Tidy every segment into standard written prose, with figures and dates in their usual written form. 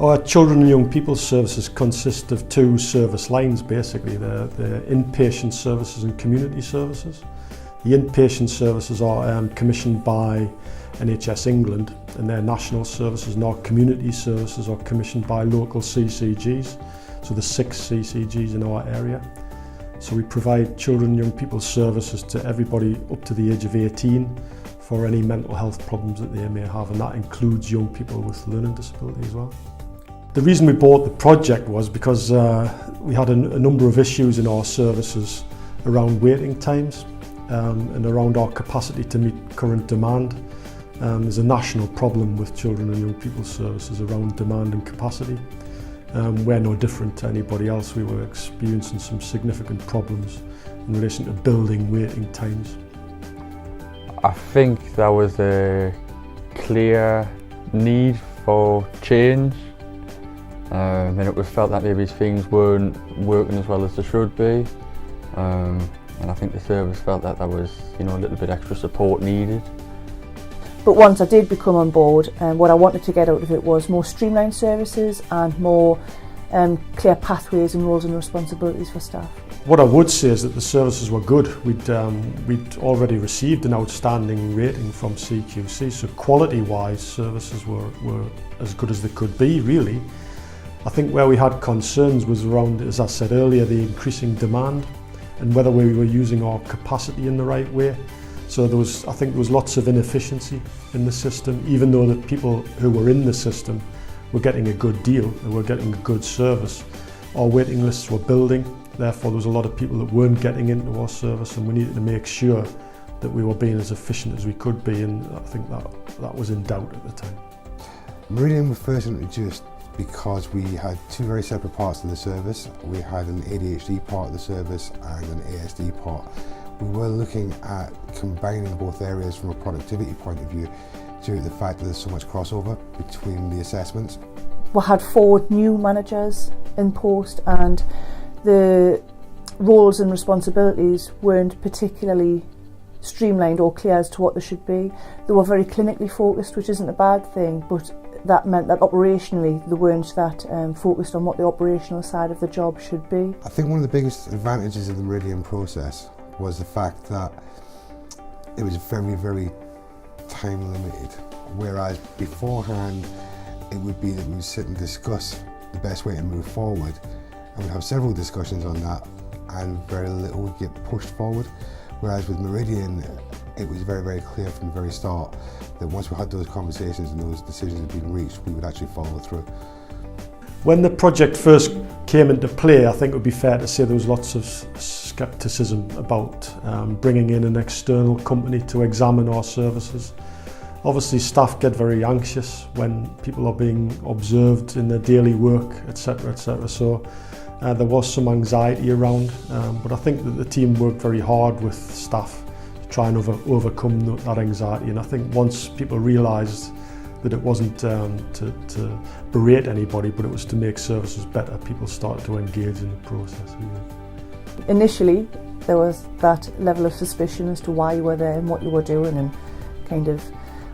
Our children and young people services consist of two service lines basically. They're inpatient services and community services. The inpatient services are commissioned by NHS England and their national services, and our community services are commissioned by local CCGs, so the 6 CCGs in our area. So we provide children and young people services to everybody up to the age of 18 for any mental health problems that they may have, and that includes young people with learning disability as well. The reason we bought the project was because we had a number of issues in our services around waiting times and around our capacity to meet current demand. There's a national problem with children and young people's services around demand and capacity. We're no different to anybody else. We were experiencing some significant problems in relation to building waiting times. I think there was a clear need for change. And it was felt that maybe things weren't working as well as they should be, and I think the service felt that there was, a little bit extra support needed. But once I did become on board, what I wanted to get out of it was more streamlined services and more clear pathways and roles and responsibilities for staff. What I would say is that the services were good. We'd already received an outstanding rating from CQC, so quality-wise services were as good as they could be, really. I think where we had concerns was around, as I said earlier, the increasing demand and whether we were using our capacity in the right way. So I think there was lots of inefficiency in the system, even though the people who were in the system were getting a good deal, they were getting a good service. Our waiting lists were building, therefore there was a lot of people that weren't getting into our service, and we needed to make sure that we were being as efficient as we could be, and I think that was in doubt at the time. Meridian was first introduced because we had two very separate parts of the service. We had an ADHD part of the service and an ASD part. We were looking at combining both areas from a productivity point of view due to the fact that there's so much crossover between the assessments. We had 4 new managers in post, and the roles and responsibilities weren't particularly streamlined or clear as to what they should be. They were very clinically focused, which isn't a bad thing, but that meant that operationally they weren't that focused on what the operational side of the job should be. I think one of the biggest advantages of the Meridian process was the fact that it was very, very time limited, whereas beforehand it would be that we would sit and discuss the best way to move forward, and we'd have several discussions on that and very little would get pushed forward. Whereas with Meridian, it was very, very clear from the very start that once we had those conversations and those decisions had been reached, we would actually follow through. When the project first came into play, I think it would be fair to say there was lots of scepticism about bringing in an external company to examine our services. Obviously, staff get very anxious when people are being observed in their daily work, etc., etc. So there was some anxiety around, but I think that the team worked very hard with staff to try and overcome that anxiety. And I think once people realised that it wasn't to berate anybody, but it was to make services better, people started to engage in the process. Initially, there was that level of suspicion as to why you were there and what you were doing and kind of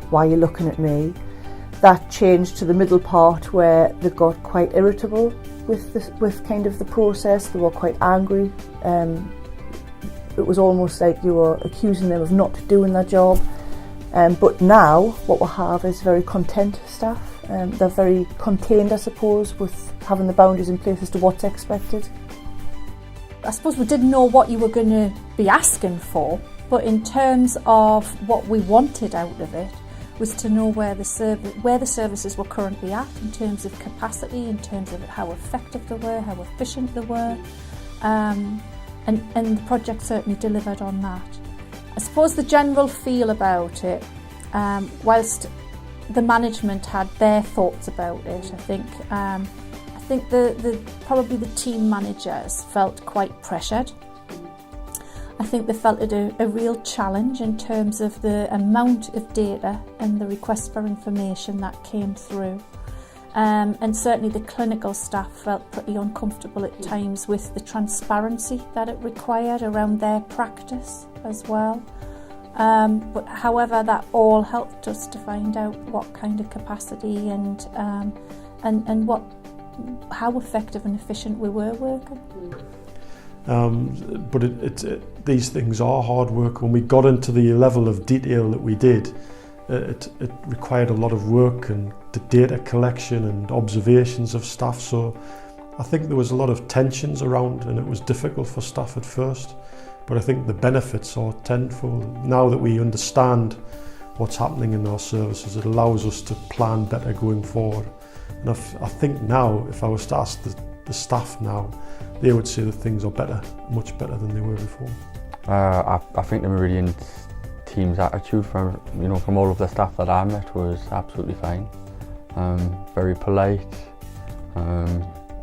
why you're looking at me. That changed to the middle part where they got quite irritable with kind of the process. They were quite angry. It was almost like you were accusing them of not doing their job. But now what we have is very content staff. They're very contained, I suppose, with having the boundaries in place as to what's expected. I suppose we didn't know what you were going to be asking for, but in terms of what we wanted out of it was to know where the services were currently at in terms of capacity, in terms of how effective they were, how efficient they were, and the project certainly delivered on that. I suppose the general feel about it, whilst the management had their thoughts about it, I think probably the team managers felt quite pressured. I think they felt it a real challenge in terms of the amount of data and the requests for information that came through. And certainly the clinical staff felt pretty uncomfortable at times with the transparency that it required around their practice as well. But however, that all helped us to find out what kind of capacity and and how effective and efficient we were working. But these things are hard work. When we got into the level of detail that we did, it required a lot of work and the data collection and observations of staff. So I think there was a lot of tensions around, and it was difficult for staff at first. But I think the benefits are tenfold. Now that we understand what's happening in our services, it allows us to plan better going forward. And I think now, if I was to ask the staff now, they would say that things are better, much better than they were before. I think the Meridian team's attitude from all of the staff that I met was absolutely fine. Very polite,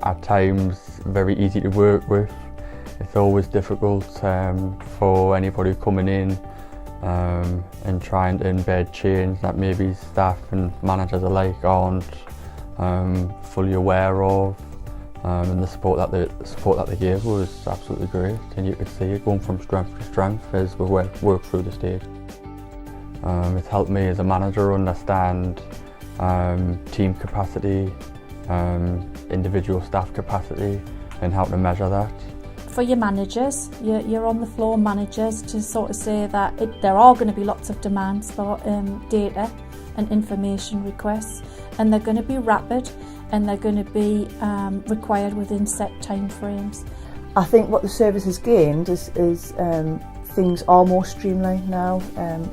at times very easy to work with. It's always difficult for anybody coming in and trying to embed change that maybe staff and managers alike aren't fully aware of. And the support that they gave was absolutely great, and you could see it going from strength to strength as we worked through the stage. It's helped me as a manager understand team capacity, individual staff capacity, and how to measure that. For your managers, your on the floor managers, to sort of say that there are going to be lots of demands for data and information requests, and they're going to be rapid, and they're going to be required within set time frames. I think what the service has gained is things are more streamlined now.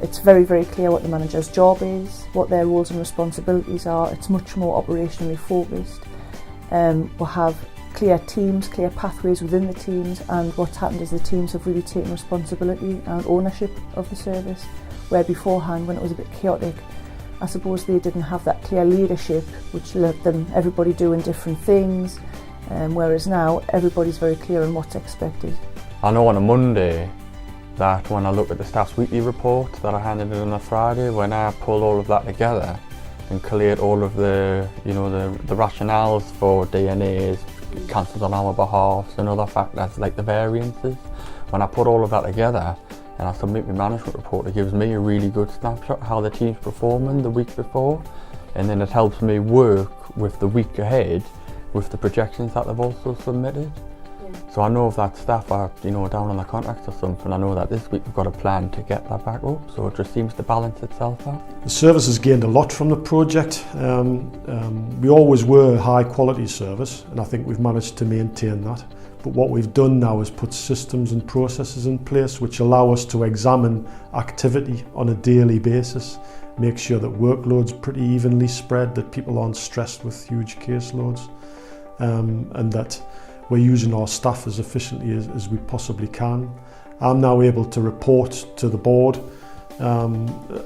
It's very, very clear what the manager's job is, what their roles and responsibilities are. It's much more operationally focused. We'll have clear teams, clear pathways within the teams, and what's happened is the teams have really taken responsibility and ownership of the service, where beforehand, when it was a bit chaotic, I suppose they didn't have that clear leadership, which led them everybody doing different things, whereas now everybody's very clear on what's expected. I know on a Monday that when I look at the staff's weekly report that I handed in on a Friday, when I pulled all of that together and collated all of the rationales for DNAs, cancelled on our behalf, and other factors like the variances, when I put all of that together and I submit my management report, it gives me a really good snapshot of how the team's performing the week before, and then it helps me work with the week ahead with the projections that they've also submitted. So I know if that staff are down on the contracts or something, I know that this week we've got a plan to get that back up, so it just seems to balance itself out. The service has gained a lot from the project. We always were a high quality service, and I think we've managed to maintain that. But what we've done now is put systems and processes in place which allow us to examine activity on a daily basis, make sure that workload's pretty evenly spread, that people aren't stressed with huge caseloads, and that we're using our staff as efficiently as we possibly can. I'm now able to report to the board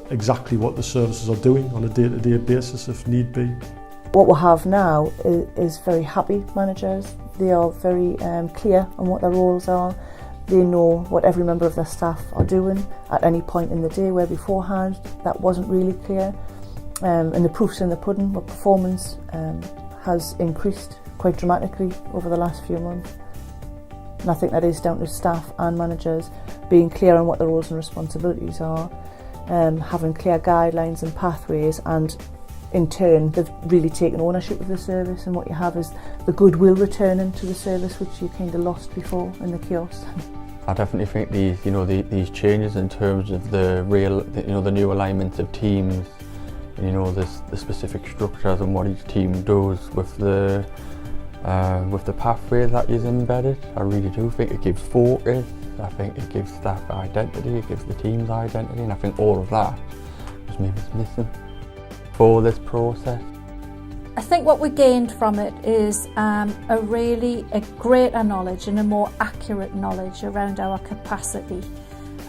exactly what the services are doing on a day-to-day basis if need be. What we have now is very happy managers. They are very clear on what their roles are. They know what every member of their staff are doing at any point in the day, where beforehand that wasn't really clear. And the proof's in the pudding. Our performance has increased quite dramatically over the last few months. And I think that is down to staff and managers being clear on what their roles and responsibilities are, having clear guidelines and pathways, and in turn they've really taken ownership of the service, and what you have is the goodwill returning to the service, which you kind of lost before in the chaos. I definitely think these changes in terms of the new alignments of teams, and the specific structures and what each team does with the pathway that is embedded. I really do think it gives focus. I think it gives staff identity, it gives the team's identity, and I think all of that was maybe missing for this process. I think what we gained from it is a greater knowledge and a more accurate knowledge around our capacity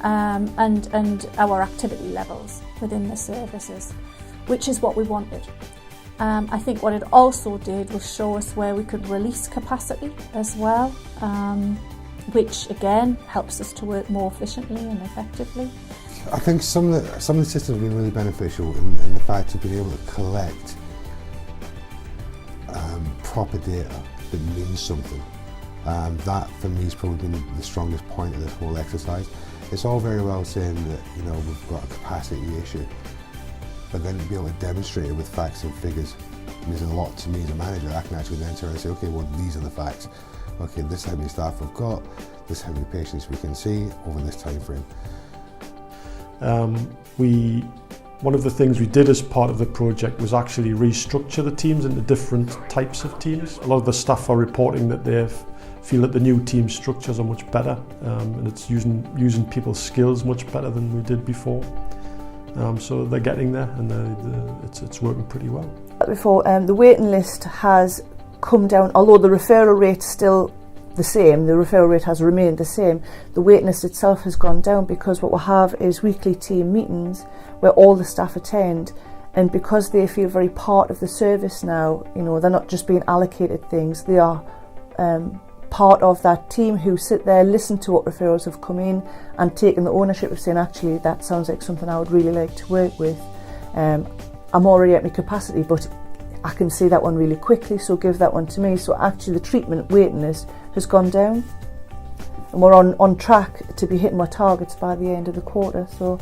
and our activity levels within the services, which is what we wanted. I think what it also did was show us where we could release capacity as well, which again helps us to work more efficiently and effectively. I think some of the systems have been really beneficial in the fact of being able to collect proper data that means something. That for me has probably been the strongest point of this whole exercise. It's all very well saying that we've got a capacity issue, but then to be able to demonstrate it with facts and figures means a lot to me as a manager. I can actually then turn and say, okay, well, these are the facts. Okay, this is how many staff we've got, this is how many patients we can see over this time frame. One of the things we did as part of the project was actually restructure the teams into different types of teams. A lot of the staff are reporting that they feel that the new team structures are much better, and it's using people's skills much better than we did before. So they're getting there, and it's working pretty well. Before, the waiting list has come down, although the referral rate's still the same, the referral rate has remained the same, the waiting list itself has gone down, because what we have is weekly team meetings where all the staff attend, and because they feel very part of the service now, you know, they're not just being allocated things, they are part of that team who sit there, listen to what referrals have come in, and taking the ownership of saying, actually, that sounds like something I would really like to work with. I'm already at my capacity, but I can see that one really quickly, so give that one to me. So actually the treatment waiting list has gone down, and we're on track to be hitting our targets by the end of the quarter. So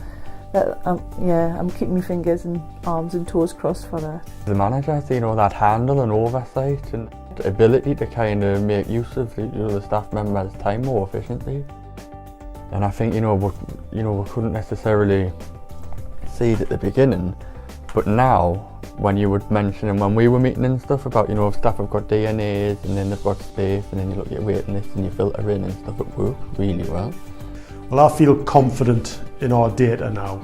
that, I'm keeping my fingers and arms and toes crossed for that. The manager has, that handle and oversight and ability to kind of make use of the staff members' time more efficiently. And I think we couldn't necessarily see it at the beginning, but now when you would mention, and when we were meeting and stuff about, if staff have got DNAs and then they've got space, and then you look at your waiting list and you filter in and stuff, it works really well. Well, I feel confident in our data now.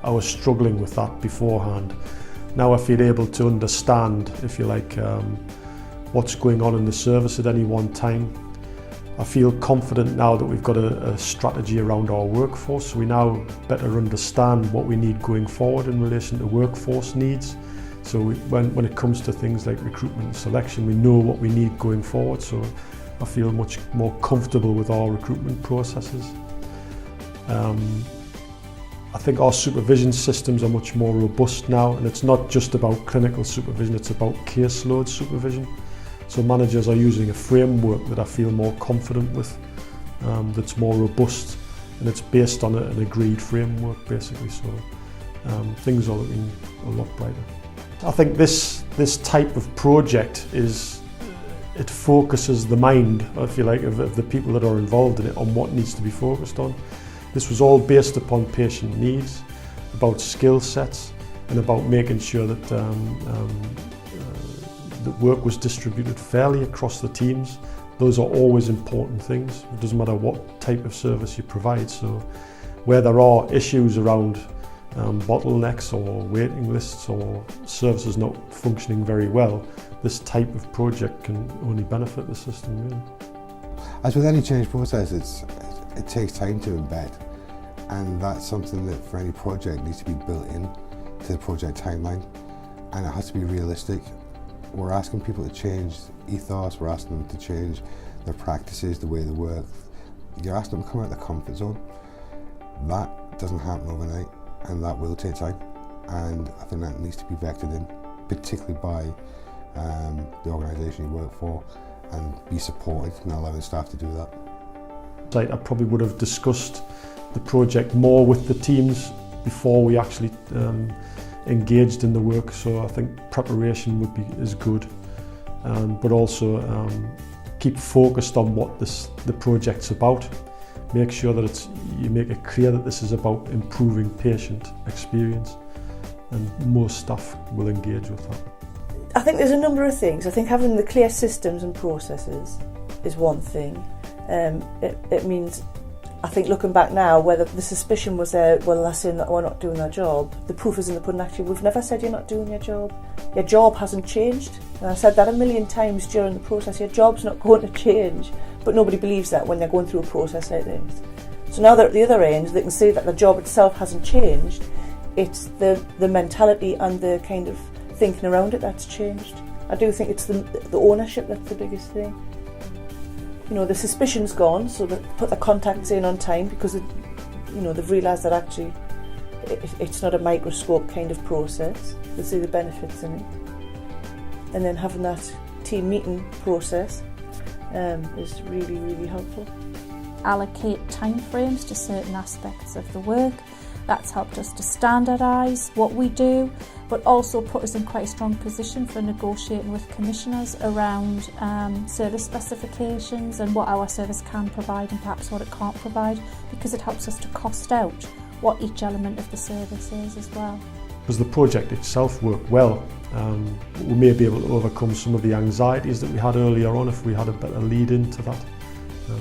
I was struggling with that beforehand. Now I feel able to understand, if you like, what's going on in the service at any one time. I feel confident now that we've got a strategy around our workforce. We now better understand what we need going forward in relation to workforce needs. So when it comes to things like recruitment and selection, we know what we need going forward. So I feel much more comfortable with our recruitment processes. I think our supervision systems are much more robust now, and it's not just about clinical supervision, it's about caseload supervision. So managers are using a framework that I feel more confident with, that's more robust, and it's based on an agreed framework basically. So things are looking a lot brighter. I think this type of project it focuses the mind, if you like, of the people that are involved in it on what needs to be focused on. This was all based upon patient needs, about skill sets, and about making sure that the work was distributed fairly across the teams. Those are always important things. It doesn't matter what type of service you provide. So where there are issues around bottlenecks or waiting lists or services not functioning very well, this type of project can only benefit the system, really. As with any change process, it takes time to embed, and that's something that for any project needs to be built in to the project timeline, and it has to be realistic. We're asking people to change ethos, we're asking them to change their practices, the way they work. You're asking them to come out of their comfort zone. That doesn't happen overnight, and that will take time, and I think that needs to be vectored in, particularly by the organisation you work for, and be supported and allowing staff to do that. I probably would have discussed the project more with the teams before we actually engaged in the work, so I think preparation is good, but also keep focused on what the project's about. Make sure that you make it clear that this is about improving patient experience, and most staff will engage with that. I think there's a number of things. I think having the clear systems and processes is one thing. It means, I think looking back now, whether the suspicion was there, well, they're saying that we're not doing our job. The proof is in the pudding. Actually, we've never said you're not doing your job. Your job hasn't changed. And I said that a million times during the process. Your job's not going to change. But nobody believes that when they're going through a process like this. So now they're at the other end, they can see that the job itself hasn't changed. It's the mentality and the kind of thinking around it that's changed. I do think it's the ownership that's the biggest thing. The suspicion's gone, so they put the contacts in on time because they've realised that actually it's not a microscope kind of process. They see the benefits in it, and then having that team meeting process is really, really helpful. Allocate timeframes to certain aspects of the work, That's helped us to standardise what we do, but also put us in quite a strong position for negotiating with commissioners around service specifications and what our service can provide and perhaps what it can't provide, because it helps us to cost out what each element of the service is as well. Because the project itself worked well, we may be able to overcome some of the anxieties that we had earlier on if we had a better lead into that. So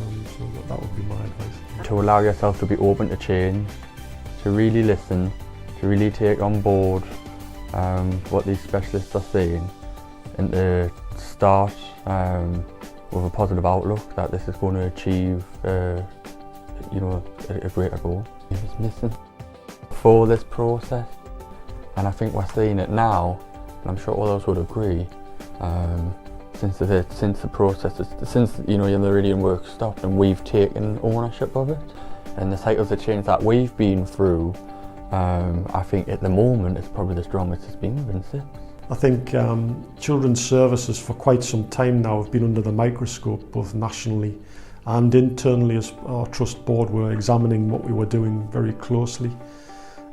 that would be my advice. To allow yourself to be open to change, to really listen, to really take on board what these specialists are saying, and to start with a positive outlook that this is going to achieve a greater goal. It was missing for this process, and I think we're seeing it now, and I'm sure all those would agree. Since the process, since the Meridian work stopped and we've taken ownership of it, and the cycles of change that we've been through, I think at the moment it's probably the strongest it's been within 6. I think children's services for quite some time now have been under the microscope, both nationally and internally, as our trust board were examining what we were doing very closely.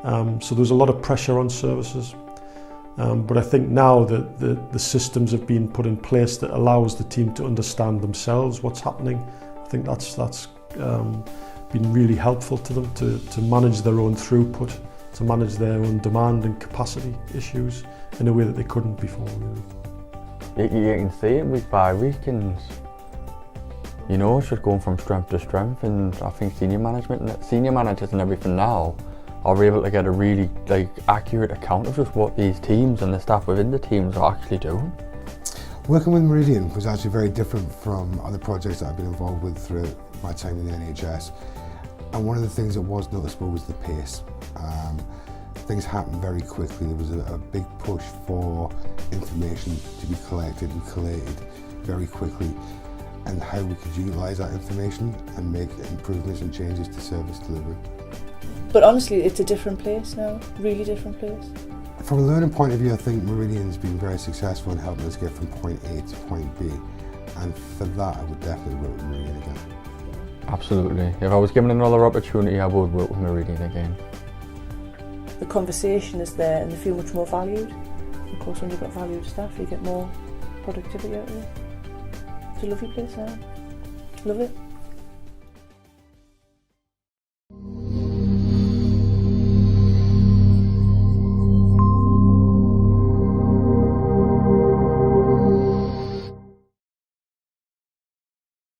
So there was a lot of pressure on services. But I think now that the systems have been put in place that allows the team to understand themselves what's happening, I think that's been really helpful to them to manage their own throughput, to manage their own demand and capacity issues in a way that they couldn't before. Really. You can see it week by week, and it's just going from strength to strength. And I think senior managers and everything now are able to get a really accurate account of just what these teams and the staff within the teams are actually doing. Working with Meridian was actually very different from other projects that I've been involved with throughout my time in the NHS. And one of the things that was noticeable was the pace. Things happened very quickly. There was a big push for information to be collected and collated very quickly, and how we could utilise that information and make improvements and changes to service delivery. But honestly, it's a different place now, really different place. From a learning point of view, I think Meridian's been very successful in helping us get from point A to point B. And for that, I would definitely work with Meridian again. Absolutely. If I was given another opportunity, I would work with Meridian again. The conversation is there and they feel much more valued. Of course, when you've got valued staff, you get more productivity out of it. It's a lovely place now. Love it.